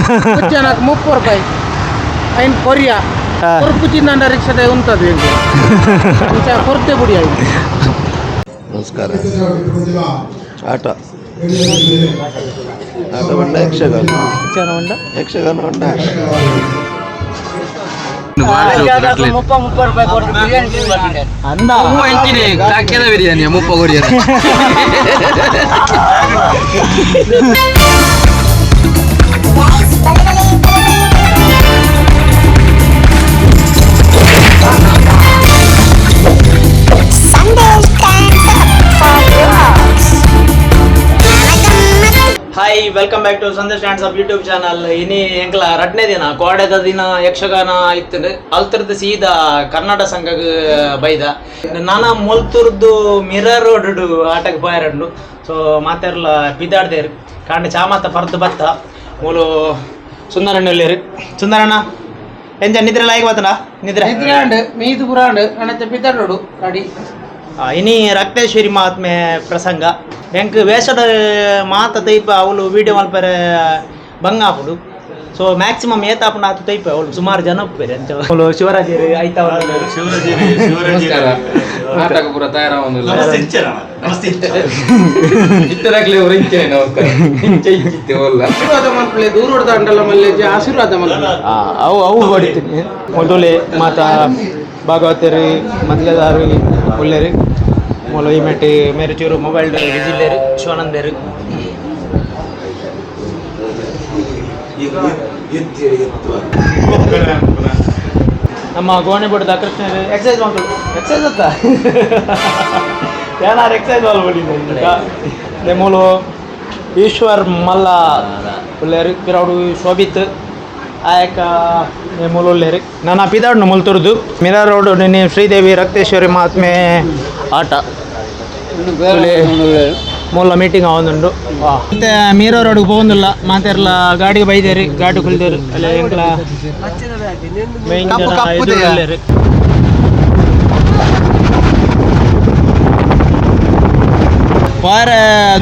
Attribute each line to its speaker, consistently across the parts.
Speaker 1: నాకు 30 రూపాయి ఆయన కొరియా కొరుకు చిన్న రిక్షా ఉంటుంది కొరితే పొడి అయింది.
Speaker 2: ನಮಸ್ಕಾರ. ಆಟ ಆಟ ಬಂಡ ಯಕ್ಷಗಾನ ಹೊಂಡ
Speaker 3: ಬಿರಿಯಾನಿ 30 ಕೊಡಿಯಾರ. Hi welcome back to Sandesh stands of YouTube channel. ಇನಿ ಎಂಕ್ಲ ರಡ್ನೇ ದಿನ ಕೋಡೆದ ದಿನ ಯಕ್ಷಗಾನ ಇತ್ತು ಅಲ್ತರದ್ದು ಸೀದಾ ಕನ್ನಡ ಸಂಘ ಬೈದ ನಾನಾ ಮೊಲ್ತುರ್ದು ಮಿರರ್ ರೋಡ್ ಆಟಕ್ಕೆ ಬಾಯರಡ್ನು. ಸೊ ಮಾತೆರ್ಲ ಬಿದ್ದಾಡ್ದೇರು ಕಾಂಡ ಚಾಮತ ಪರ್ದು ಬತ್ತ ಮೂಲು ಸುಂದರಣ್ಣಲ್ಲೇರು. ಸುಂದರಣ್ಣ ಎಂಜ ನಿದ್ರೆ ಲಾಯ್ಕ್ ಬತ್ತನ ನಿದ್ರೆ
Speaker 1: ಮೀದು ಪುರಾಂಡ್ ಅಣ್ಣತ್ತೆ ಬಿದ್ದಾಡೋಡು ಗಾಡಿ.
Speaker 3: ಇನಿ ರಕ್ತೇಶ್ವರಿ ಮಹಾತ್ಮೆ ಪ್ರಸಂಗ ಹೆಂಗೆ ವೇಷದ ಮಾತ ತೈಪ ಅವಳು ವೀಡಿಯೋ ಮಲ್ಪರೆ ಬಂಗಾಪುಡು. ಸೊ ಮ್ಯಾಕ್ಸಿಮಮ್ ಏತಾಪುನ ಆತು ತೈಪ ಅವಳು ಸುಮಾರು ಜನ ಹೋಗ್ಬೇರೆ ಅಂತ ಅವಳು ಶಿವರಾಜೇರಿ ಆಯ್ತಾ
Speaker 4: ನಾಟಕ ಪೂರ ತಯಾರಾವೊಂದಿಲ್ಲ
Speaker 1: ಆಶೀರ್ವಾದ ಮಲ್ಪಲೆ ದೂರ ದಂಡಲ ಮಲ್ಲೆ ಆಶೀರ್ವಾದ ಮಲ್ಪಲೆ
Speaker 3: ಅವು ಅವು ಹೊಡಿತೀನಿ ಮೊದಲೇ ಮಾತ ಭಾಗವತರಿ ಮೊದಲೇದಾರು ಒಳ್ಳೆರಿ ಮೊಲ ಈ ಮೆಟ್ಟಿ ಮೇರೆ ಚೂರು ಮೊಬೈಲ್ ವಿಜಿಲ್ಲೇರು ಶಿವಾನಂದೇರು ನಮ್ಮ ಗೋಣಿಬೋಡದ ಕೃಷ್ಣರು ಎಕ್ಸೈಸ್ ಮಾಡ್ತಾರೆ. ಎಕ್ಸೈಸ್ ಅಂತ ಏನಾರು ಎಕ್ಸೈಸ್ ಮಾಡ್ಬಿಟ್ಟಿದ್ದೆ ಮೂಲು ಈಶ್ವರ್ ಮಲ್ಲ ಒಳ್ಳೆರು ಪಿರೌಡು ಶೋಭಿತ್ ಆಯಕ ಮೂಲ ಒಳ್ಳೆರು ನನ್ನ ಪಿದಾಡ್ನು ಮುಲ್ತುರ್ದು ಮಿರರ್ ರೋಡ್ ನಿನ್ನೆ ಶ್ರೀದೇವಿ ರಕ್ತೇಶ್ವರಿ ಮಹಾತ್ಮೆ ಆಟ ಮೂಲ ಮೀಟಿಂಗ್ ಆವೊಂದುಂಡು. ಮತ್ತೆ ಮೀರೋ ರೋಡ್ಗೆ ಹೋಗೋದಿಲ್ಲ ಮಾತೆರ್ಲ ಗಾಡಿಗೆ ಬೈದೇರಿ ಗಾಡಿ ಕುಲ್ದೇರು ಅಲ್ಲ ಎಂಕ್ಲ ಮೇನ್ ಜನ ವಾರ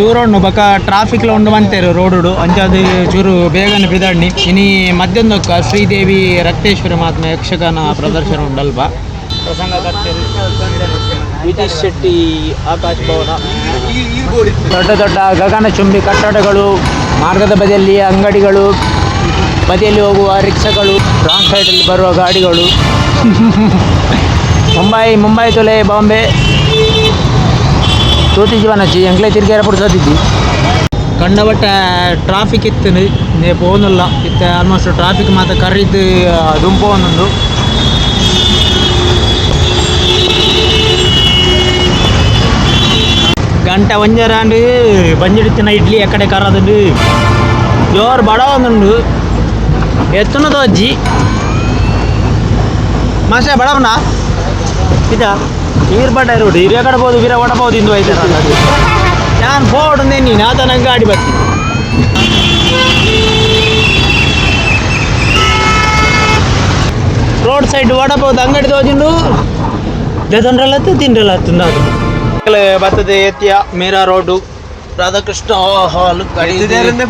Speaker 3: ದೂರ ಉಂಡು ಬಕ ಟ್ರಾಫಿಕ್ಲ ಉಂಡು ಬಂತೇರು ರೋಡು ಅಂಚಾದ ಚೂರು ಬೇಗನೆ ಬಿದಾಡ್ನಿ. ಇನಿ ಮಧ್ಯಾಹ್ನಕ್ಕ ಶ್ರೀದೇವಿ ರಕ್ತೇಶ್ವರಿ ಮಹಾತ್ಮೆ ಯಕ್ಷಗಾನ ಪ್ರದರ್ಶನ ಉಂಡಲ್ಪ ಪ್ರಸಂಗ ಕರ್ತೇರು ವಿಟೀಶ್ ಶೆಟ್ಟಿ ಆಕಾಶ್ ಭವನ. ದೊಡ್ಡ ದೊಡ್ಡ ಗಗನಚುಂಬಿ ಕಟ್ಟಡಗಳು, ಮಾರ್ಗದ ಬದಿಯಲ್ಲಿ ಅಂಗಡಿಗಳು, ಬದಿಯಲ್ಲಿ ಹೋಗುವ ರಿಕ್ಷಾಗಳು, ರಾಂಗ್ ಸೈಡಲ್ಲಿ ಬರುವ ಗಾಡಿಗಳು. ಮುಂಬೈ ತೊಲೆ ಬಾಂಬೆ ಚೋಟಿ ಜೀವನ ಎಂಕ್ಲೆ ತಿರ್ಗೇರ ಪುಡ್ಸೋದಿದ್ದಿ ಕಂಡಬಟ್ಟ ಟ್ರಾಫಿಕ್ ಇತ್ತು ನೇ ಪೋನಿಲ್ಲ ಇತ್ತು ಆಲ್ಮೋಸ್ಟ್ ಟ್ರಾಫಿಕ್ ಮಾತ್ರ ಕರೀದು ದುಂಪು ಒಂದೊಂದು ಗಂಟೆ ಒಂಜರಾಂಡು ಬಂಜಿಡಿತ್ತಿನ ಇಡ್ಲಿ ಎಕ್ಕಡೆ ಕರದಂಡು ಜೋರು ಬಡ ಒಂದುಂಡು ಎತ್ತುನದು ಅಜ್ಜಿ ಮಾಸ್ಟರ್ ಬಡವನ ಇದ ನೀರು ಬಡ್ಡ ರೋಡ್ ಹಿರಿಯ ಕಡಬೋದು ವೀರ ಒಡಬೋದು ಇಂದು ಐತಾರ ನಾನು ಫೋರ್ಡ್ ನೀನು ಆತ ನಂಗೆ ಗಾಡಿ ಬರ್ತೀನಿ ರೋಡ್ ಸೈಡ್ ಒಡಬೋದು ಅಂಗಡಿ ತೋಜಿಂಡು ಬೆದೊಂಡ್ರಲ್ಲತ್ತು ತಿಂಡ್ರಲ್ಲತ್ತು ಅದು ಬರ್ತದೆ ಎತ್ತಿಯ ಮೀರಾ ರೋಡು ರಾಧಾಕೃಷ್ಣ ಹಾಲ್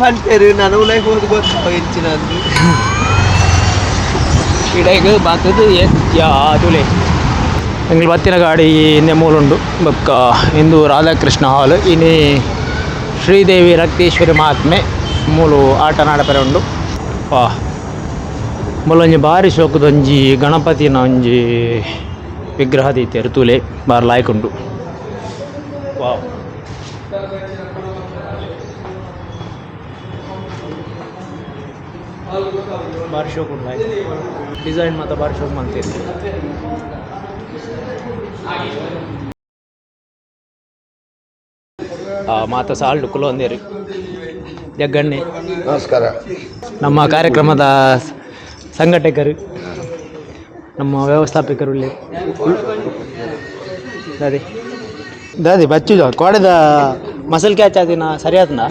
Speaker 3: ಪಂಪೇರು ನಾನು ಹೋದ್ ಗೊತ್ತಿನ ಇಡಗೆ ಬರ್ತದೆ ಎತ್ತಿಯ ತುಲೆ ಎಂಗ್ಳು ಬತ್ತಿನ ಗಾಡಿ ಇನ್ನೆ ಮೂಲುಂಡು ಬೊಕ್ಕ ಇಂದು ರಾಧಾಕೃಷ್ಣ ಹಾಲ್ ಇನಿ ಶ್ರೀದೇವಿ ರಕ್ತೇಶ್ವರಿ ಮಹಾತ್ಮೆ ಮೂಲು ಆಟ ನಾಡಪರೆ ಉಂಡು. ಮೂಲೊಂಜಿ ಬಾರಿ ಶೋಕದೊಂಜಿ ಗಣಪತಿನ ಒಂಜಿ ವಿಗ್ರಹ ದೀತೆರು ತುಲೆ ಬಾರಿ ಲಾಯ್ಕುಂಡು. ವಾವ್ ಬಾರಿ ಶೋಕ್ ಉಂಡು ಡಿಸೈನ್ ಮಾತ್ರ ಬಾರಿ ಶೋಕ್ ಮಾಡ್ತೀರಿ. ಮಾತ ಸಾಲ್ಡು ಕುಲೊಂದೇರಿ ಜಗ್ಗಣ್ಣೆ
Speaker 2: ನಮಸ್ಕಾರ.
Speaker 3: ನಮ್ಮ ಕಾರ್ಯಕ್ರಮದ ಸಂಘಟಕರು ನಮ್ಮ ವ್ಯವಸ್ಥಾಪಕರು ಇಲ್ಲಿ ದಾದಿ ಬಚ್ಚು ಕೋಡೆದ ಮಸಲ್ ಕ್ಯಾಚ್ ಆದಿನ ಸರಿಯಾದನ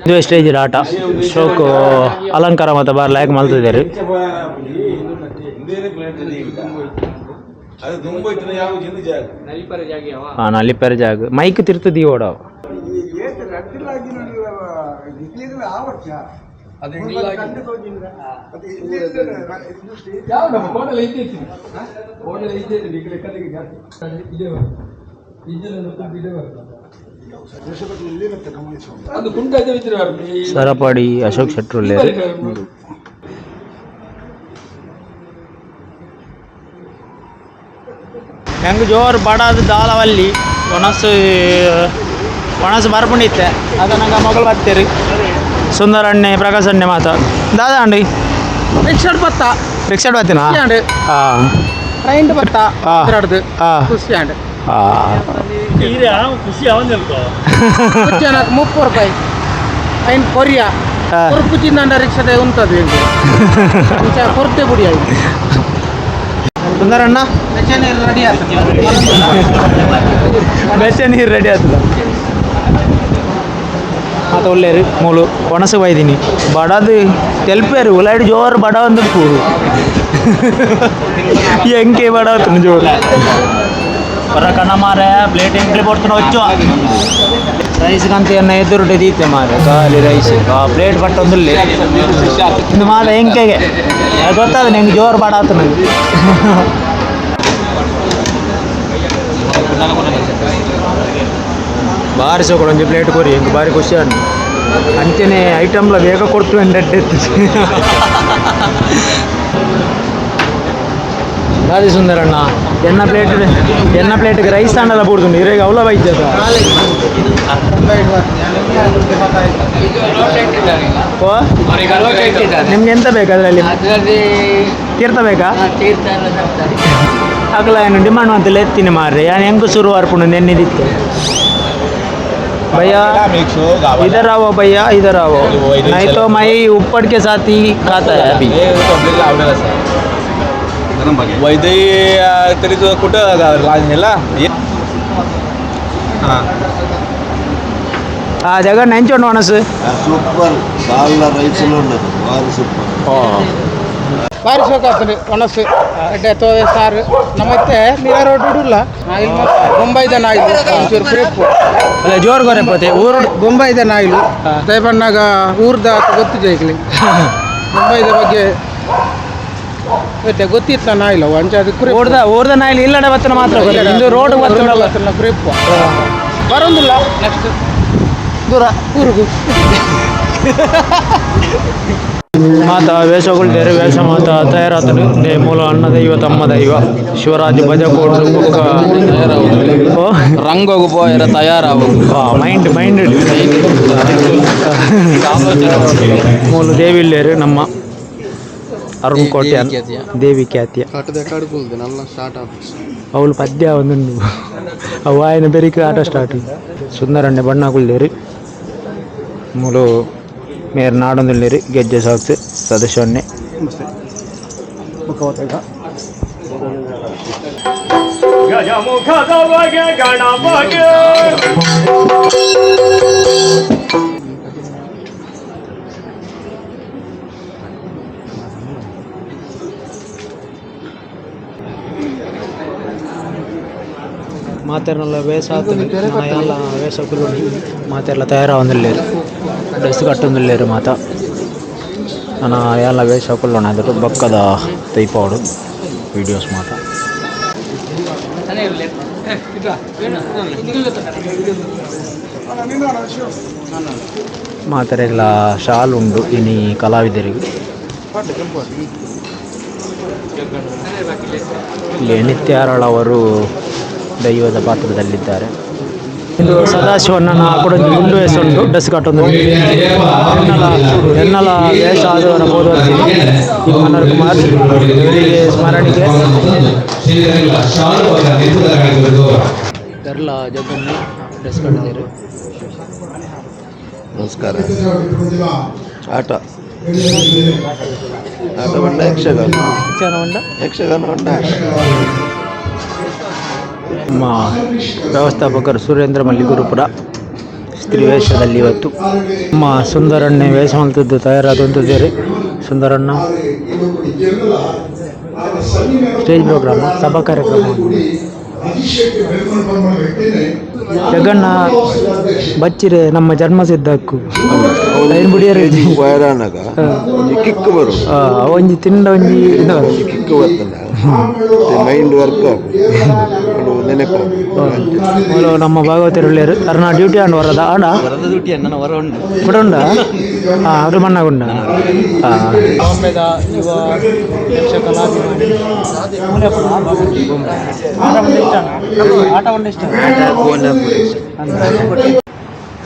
Speaker 3: ಇದು ಸ್ಟೇಜ್ ಆಟ ಶೋಕ್ ಅಲಂಕಾರ ಮತ್ತು ಬಾರ್ ಲಾಯಕ್ ಮಲ್ತಿದ್ದಾರೆ. ನಲಿಪೆರ ಜಾಗ ಮೈಕ್ ತಿರ್ತದಿ ಓಡವ
Speaker 4: ಅದು ಹಿಂಗಿಲ್ಲ ಯಾವ ನಮ್ಮ ಹೋಟೆಲ್ ಐತೆ ಹೋಟೆಲ್ ಐತೆ ಈಗ ಲೆಕ್ಕದಿಗೆ ಇದೆ ಅದು ಕುಂಟ
Speaker 3: ಸರಪಾಡಿ ಅಶೋಕ್ ಶೆಟ್ರುಲ್ಲೆ ಹೆಂಗೆ ಜೋರು ಬಡದು ದಾಲವಲ್ಲಿ ಒಣಸು ಬರ್ಪುಂಡಿತ್ತೆ ಅದ ನಂಗೆ ಮಗಳು ಬರ್ತೀರಿ ಸುಂದರಣ್ಣೆ ಪ್ರಕಾಶಣ್ಣೆ ಮಾತ ದಾದಾ ಅಂಡಿ
Speaker 1: ರಿಕ್ಷಾಡ್ ಬತ್ತ
Speaker 3: ರಿಕ್ಷಾಡ್ ಬರ್ತೀನಾ
Speaker 1: ಖುಷಿಯಾಂಡ್
Speaker 3: ಹಾಂ
Speaker 1: ಟ್ರೈನ್ ಬತ್ತ ತಿರಾಡ್ದು
Speaker 3: ಹಾಂ
Speaker 1: ಖುಷಿಯಾಂಡ್
Speaker 3: ಖುಷಿ
Speaker 1: నాకు 30 రూపాయి ఆయన కొరియా కొరుకు చిన్న రిక్షా ఉంటుంది ఇంకా కొరತೆ ಬುಡಿ ಆಯ್ತು
Speaker 3: ಸುಂದರಣ್ಣ
Speaker 1: ಬೆಚ್ಚ ನೀರು ರೆಡಿ ಆಗ್ತದೆ
Speaker 3: ಬೆಚ್ಚ ನೀರು ರೆಡಿ ಆಗ್ತದ ಮಾತು ಒಳ್ಳೆಯರು ಮೂಲು ಒಣಸು ಬೈದೀನಿ ಬಡದು ತೆಲ್ಪೇರು ಉಲಾಡಿ ಜೋರು ಬಡ ಒಂದು ಕೂರು ಹೆಂಗೆ ಬಡ ಆಯ್ತು ಜೋರು ಬರ ಕಣ್ಣ ಮಾರೆ ಪ್ಲೇಟ್ ಎಂಟ್ರಿ ಕೊಡ್ತಾನೆ ಹೊಚ್ಚು ರೈಸ್ ಕಂತೆಯನ್ನ ಎದುರುಡೆ ದೀತೆ ಮಾರೆ ಖಾಲಿ ರೈಸ್ ಪ್ಲೇಟ್ ಪಟ್ಟೊಂದುಲ್ಲಿ ಇನ್ನು ಮಾದ ಹೆಂಕೆಗೆ ಗೊತ್ತಾದ ನಂಗೆ ಜೋರು ಬಾಡ ಆಯ್ತು ನಂಗೆ ಬಾರಿ ಸೊಕೊಳೊಂದು ಪ್ಲೇಟ್ ಕೊರಿ ಹೆಂಗೆ ಭಾರಿ ಖುಷಿ ಅಣ್ಣ ಅಂಚೆನೆ ಐಟಮ್ಲ ಬೇಗ ಕೊಡ್ತು ಎಂಡೆಟ್ಟು ದಾದಿ ಸುಂದರಣ್ಣ ಎನ್ನ ಪ್ಲೇಟ್ಗೆ ರೈಸ್ ಅನ್ನಲ್ಲ ಬಿಡ್ದು ಇರೇಗ ಅವಲ ಬೈದ್ಯದ ನಿಮ್ಗೆ ಎಂತ ಬೇಕು ಅದರಲ್ಲಿ ತೀರ್ಥ ಬೇಕಾ ಆಗಲ್ಲ ಏನು ಡಿಮಾಂಡ್ ಅಂತಲ್ಲ ಎತ್ತೀನಿ ಮಾರ್ರೆ ನಾನು ಹೆಂಗೂ ಶುರು ಅರ್ಪಣೆ ನೆನ್ನೆದಿತ್ತು भैया इधर आओ भैया इधर आओ नहीं तो मैं ऊपर के साथ ही खाता है अभी
Speaker 5: वैद्य तरी तो कुठं ह्याला हां
Speaker 3: ఆ జగన్ నెంచోండి మనసు
Speaker 2: సూపర్ బాగా రైస్లో ఉన్నది బాగా సూపర్
Speaker 1: ಭಾರಿ ಶೋಕ ಆಗ್ತದೆ ಒಣಸು ಅಡ್ಡೆ ತೋದೆ ಸಾರು ನಮ್ಮತ್ತೆ ನೀರ ರೋಡಿಲ್ಲ ನಾಯಿಲ್ ಬೊಂಬೈದ ನಾಯಿಲು ಒಂಚೂರು ಪ್ರೇಪು
Speaker 3: ಅಲ್ಲ ಜೋರು ಗೊರೆಪ್ಪತ್ತೆ
Speaker 1: ಊರು ಬೊಂಬೈದ ನಾಯಿಲು ದಯಬಣ್ಣಾಗ ಊರ್ದ ಗೊತ್ತು ಜೈಕ್ಲಿ ಬೊಂಬೈದ ಬಗ್ಗೆ ಗೊತ್ತಿತ್ತ ನಾಯಿಲ್ಲ ಅಂಚೆ ಅದು
Speaker 3: ಊರ್ದ ನಾಯಿಲ್ ಇಲ್ಲಡೆ ಬತ್ತನ ಮಾತ್ರ ಇಂದು ರೋಡ್ ಬತ್ತನ
Speaker 1: ಪ್ರೇಪು ಬರೋದಿಲ್ಲ ನೆಕ್ಸ್ಟ್ ದೂರ ಊರಿಗೂ
Speaker 3: ಮಾತ ವೇಷಗಳು ವೇಷ ಮಾತ ತಯಾರಾತನು ಮೂಲ ಅನ್ನ ದೈವ ತಮ್ಮ ದೈವ ಶಿವರಾಜ ಭಜಕೋಡು
Speaker 4: ರಂಗೋಗು ಪೋಯರ ತಯಾರಾಗು
Speaker 3: ಮೈಂಡ್ ಮೂಲ ದೇವಿಲ್ಲೇರು ನಮ್ಮ ಅರುಣ್ ಕೋಟೆ ದೇವಿ ಖ್ಯಾತಿಯ ಅವಳು ಪದ್ಯ ಒಂದುಂಡು ಅವು ఆయన ಬೆರಿಕೆ ಆಟ ಸ್ಟಾರ್ಟ್ ಸುಂದರಣ್ಣೆ ಬಣ್ಣಗುಳ್ಳೇರಿ ಮೂಲು ಮೇರ್ ನಾಡೊಂದಿಲ್ಲೇರಿ ಗೆಜ್ಜೆ ಸಾಕ್ಸೆ ಸದಸ್ಯಣ್ಣೆ మాతెరల వేసాతులు ಎಲ್ಲ వేసకులు మాతెరల తయారవుందిలేరు డ్రెస్ కట్టుందిలేరు మాత ನನ್ನ ಎಲ್ಲ వేసకులు ಅದ್ರ ಬಕ್ಕದ ತೈಪಾಡು ವೀಡಿಯೋಸ್ ಮಾತ ಮಾತೆರೆಗಳ ಶಾಲ್ ಉಂಡು ಇನಿ ಕಲಾವಿದರಿಗೆ ಇಲ್ಲಿ ನಿತ್ಯಾರಳ್ ಅವರು ದೈವದ ಪಾತ್ರದಲ್ಲಿದ್ದಾರೆ. ಇದು ಸದಾಶಿವಣ್ಣನ ಕೂಡ ಗುಂಡು ವೇಷುಂಟು ಡ್ರೆಸ್ ಕಟ್ಟೊಂದು ಎನ್ನಲ ವೇಷ ಆದವರ ಬೋಧವರ್ತಿನಿ ಈ ಮನೋಹರ್ ಕುಮಾರ್ ಇವರಿಗೆ ಸ್ಮರಣೆಗೆ ಗರ್ಲ ಜಗನ್ನು ಡ್ರೆಸ್ ಕಟ್ಟಿದ್ದಾರೆ.
Speaker 2: ನಮಸ್ಕಾರ. ಆಟ ಹೊಂಡ ಯಕ್ಷಗಾನ ಹೊಂಡ
Speaker 3: ನಮ್ಮ ವ್ಯವಸ್ಥಾಪಕರು ಸುರೇಂದ್ರ ಮಲ್ಲಿಗುರುಪುರ ಸ್ತ್ರೀ ವೇಷದಲ್ಲಿ ಇವತ್ತು ನಮ್ಮ ಸುಂದರಣ್ಣೆ ವೇಷವಂತದ್ದು ತಯಾರಾದಂಥದ್ದೇರಿ. ಸುಂದರಣ್ಣ ಸ್ಟೇಜ್ ಪ್ರೋಗ್ರಾಮ್ ಸಭಾ ಕಾರ್ಯಕ್ರಮ ಜಗನ್ನ ಬಚ್ಚಿರೆ ನಮ್ಮ ಜನ್ಮಸಿದ್ಧ ಹಕ್ಕು ಲೈನ್ ಬಿಡಿಯರೆ
Speaker 2: ವೈರಾಣಗ ಕಿಕ್ ಬರು
Speaker 3: ಒಂಜಿ ತಿಂಡ ಒಂಜಿ
Speaker 2: ಕಿಕ್ ಬರ್ತಲ್ಲ ಮೈಂಡ್ ವರ್ಕ್ ಆಗು ನೆನಪು
Speaker 3: ನಮ್ಮ ಭಾಗವತರು ಒಳ್ಳೆಯರು ಅರ್ನ duty and Varada and
Speaker 5: duty ನನ್ನ ಹೊರ ಉಂಟು
Speaker 3: ಕೂಡ ಉಂಡ ಅದು ಮಣ್ಣಗುಂಡ ಬಾಂಬೆದ ಯುವ ಯಕ್ಷ ಕಲಾಭಿಮಾನಿ ಆಟ ಒಂದು ಇಷ್ಟ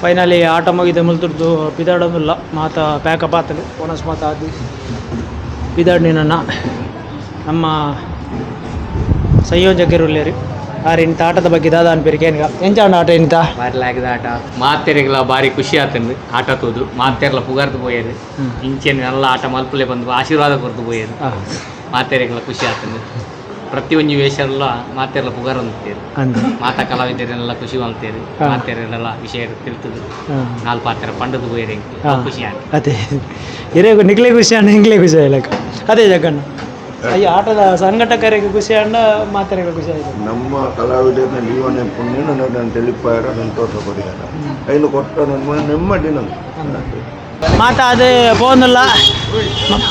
Speaker 3: ಫೈನಲಿ ಆಟ ಮುಗಿದ ಮುಲ್ತುರ್ದು ಪಿದಾಡೋದಿಲ್ಲ ಮಾತ ಪ್ಯಾಕಪ್ ಆತಲೆ ಓನಸ್ ಮಾತ ಆದಿ ಪಿದಾಡಿನ ನಮ್ಮ ಸಂಯೋಜಕರುಳ್ಳೇರಿ ಆರು ಇಂಥ ಆಟದ ಬಗ್ಗೆ ದಾದ ಅನ್ಪೇರಿ ಕೇನ್ಗ ಎಂಚ ಆಟ ಇಂತ
Speaker 6: ಬಾರಿಲಾಗಿದ ಆಟ ಮಾತೆರೆಗಳ ಬಾರಿ ಖುಷಿ ಆತಂದು ಆಟ ತೋದು ಮಾತೆರೆಗಳ ಪುಗಾರ್ದು ಪೋಯರು ಇಂಚೆನ್ ಎಲ್ಲ ಆಟ ಮಲ್ಪಲೆ ಬಂದು ಆಶೀರ್ವಾದ ಕೊರ್ದು ಪೋಯರು ಮಾತೆರೆಗಳ ಖುಷಿ ಆತಂದು ಪ್ರತಿಯೊಂದು ವೇಷಲ್ಲ ಮಾತೆರೆಲ್ಲ ಪುಗಾರ್ ಅಂತೀರಿ ಮಾತಾ ಕಲಾವಿದರೆಲ್ಲ ಖುಷಿ ಮಾಡ್ತೀರಿ ಮಾತೆರೆಲ್ಲ ವಿಷಯ ತಿಳ್ತದೆ ನಾಲ್ ಪಾತ್ರ ಪಂಡದು ಪೋಯರು ಖುಷಿ ಆಟ
Speaker 3: ಅದೇ ಹಿರಿಯ ನಿಗ್ಲೆ ಖುಷಿ ಅಣ್ಣ ಹಿಂಗ್ಲೇ ಖುಷಿ ಆಯ್ಲಕ್ಕ ಅದೇ ಜಗಣ್ಣ ಅಯ್ಯೋ ಆಟದ ಸಂಘಟಕರಿಗೆ ಖುಷಿ ಅಣ್ಣ ಮಾತೆರೆಗೆ ಖುಷಿ ಆಯ್ತು
Speaker 2: ನಮ್ಮ ಕಲಾವಿದನ ಜೀವನ ಪುಣ್ಯನ ನಾನು ತಿಳಿಪಾರ ನನ್ನ ತೋಟ ಕೊಡಿಯಾರ ಐನು ಕೊಟ್ಟ ನಮ್ಮ ನೆಮ್ಮದಿ ನಂಗೆ
Speaker 3: ಮಾತ ಅದೇ పోందుల్లా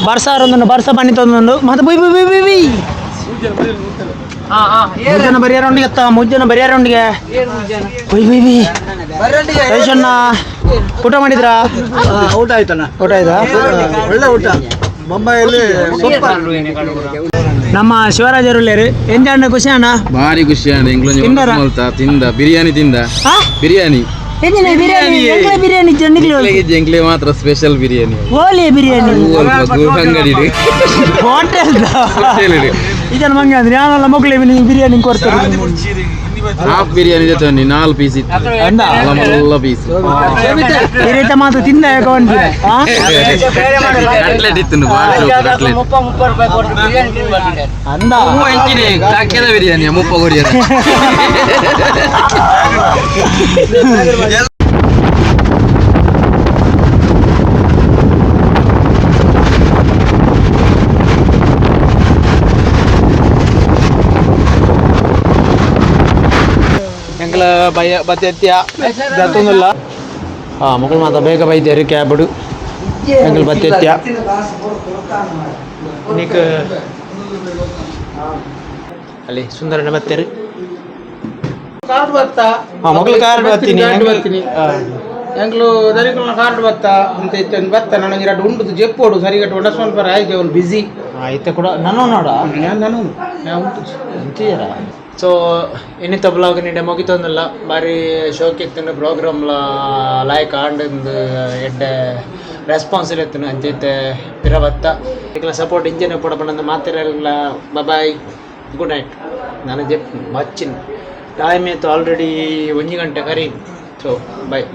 Speaker 3: ಬರ್ಸಾರೊಂದು ಬರ್ಸ ಬನ್ನಿ ತಂದೊಂದು ಮತ್ತೆ ಬೈ ಬೈ ಬೈ ಬೈ ಮುಜ್ಜನ ಬರಿಯಾರೊಂಡಿಗೆ ಅತ್ತ ಮುಜ್ಜನ ಬರಿಯಾರೊಂಡಿಗೆ ಬೈ ಬೈ ಬೈ ರೈಶಣ್ಣ ಊಟ ಮಾಡಿದ್ರಾ
Speaker 5: ಊಟ ಆಯ್ತಣ್ಣ
Speaker 3: ಊಟ ಆಯ್ತಾ
Speaker 5: ಒಳ್ಳೆ ಊಟ ಬೊಂಬಾಯಲ್ಲಿ
Speaker 3: ನಮ್ಮ ಶಿವರಾಜರುಳ್ಳೇರಿ ಎಂಜಾಂಡ ಖುಷಿ ಅಣ್ಣ
Speaker 7: ಭಾರಿ ಖುಷಿ ಅಣ್ಣ
Speaker 3: ತಿಂದಾರ?
Speaker 7: ತಿಂದ ಬಿರಿಯಾನಿ ತಿಂದ ಬಿರಿಯಾನಿ
Speaker 3: ಬಿರಿಯಾನಿ ಬಿರಿಯಾನಿ
Speaker 7: ಜಂಕ್ಲೆ ಮಾತ್ರ ಸ್ಪೆಷಲ್ ಬಿರಿಯಾನಿ
Speaker 3: ಓಲಿ ಬಿರಿಯಾನಿ
Speaker 7: ಅಂಗಡಿ
Speaker 3: ಹೋಟೆಲ್ ಇದನ್ನ ಮಂಗೆ ಅಂದ್ರೆ ಯಾವೆಲ್ಲ ಮಕ್ಕಳು ಬಿರಿಯಾನಿ ಕೊಡ್ತಾರೆ
Speaker 7: ಹಾಫ್ ಬಿರಿಯಾನಿ ಜೊತೆ 4 ಪೀಸ್ ಇತ್ತು ಎಲ್ಲ ಪೀಸ್
Speaker 3: ಈ ರೀತಿ ಮಾತು ತಿಂದ
Speaker 7: ಕಟ್ಲೆಟ್ ಇತ್ತು
Speaker 3: ಅಂದ
Speaker 7: ಕಾಕ್ಯದ ಬಿರಿಯಾನಿ ಮುಪ್ಪ ಕೊಡಿಯಾರ
Speaker 3: ಎಂಕಲ ಭಯ ಬತ್ತೆತ್ಯ ಗತ್ತೊಂದಿಲ್ಲ ಮಕ್ಕಳು ಮಾತ್ರ ಬೇಗ ಬೈದ್ಯಾರಿ ಕ್ಯಾಬಡು ಎಂಕಲ್ ಬತ್ತೆತ್ಯ ನೀಕ್ ಅಲ್ಲಿ ಸುಂದರನ ಬತ್ತೇರಿ
Speaker 1: ಕಾರ್ಡ್ ಬತ್ತ
Speaker 3: ಮಕ್ಕಳು ಕಾರ್ ಬರ್ತೀನಿ
Speaker 1: ಬರ್ತೀನಿ ಎಂಕ್ಲು ದರಿಕಲ್ನ ಕಾರ್ಡ್ ಬತ್ತ ಅಂತ ಇತ್ತು ಬತ್ತ ನನಗೆ ಎರಡು ಉಂಟು ಜೆಪ್ಪೋಡು ಸರಿಗಟ್ಟು ಒಡಸ್ವನ್ ಪರ ಆಯ್ತು ಅವ್ನು ಬಿಸಿ
Speaker 3: ಆಯ್ತು ಕೂಡ ನಾನು ನೋಡ
Speaker 1: ನಾನು ಉಂಟು
Speaker 3: ಅಂತೀರ ಸೊ ಇನ್ನಿತ ಬ್ಲಾಗ್ ನಿಂಡೆ ಮುಗಿತೊಂದಿಲ್ಲ ಬಾರಿ ಶೋಕಿತ್ತು ಪ್ರೋಗ್ರಾಮ್ಲ ಲಾಯ್ಕ್ ಆಂಡ್ ಎಡ್ಡ ರೆಸ್ಪಾನ್ಸಿಲ್ ಎತ್ತನು ಅಂಚೈತೆ ಪಿರವತ್ತ ಈಗ ಸಪೋರ್ಟ್ ಇಂಜಿನ್ ಕೂಡ ಬಂದ ಮಾತಿರಲ್ಲ ಬಾಯ್ ಗುಡ್ ನೈಟ್ ನಾನು ಜೆಪ್ ಬಚ್ಚಿನ ಟೈಮ್ ಆಯ್ತು ಆಲ್ರೆಡಿ 1 ಗಂಟೆ ಕರಿ ಸೊ ಬಾಯ್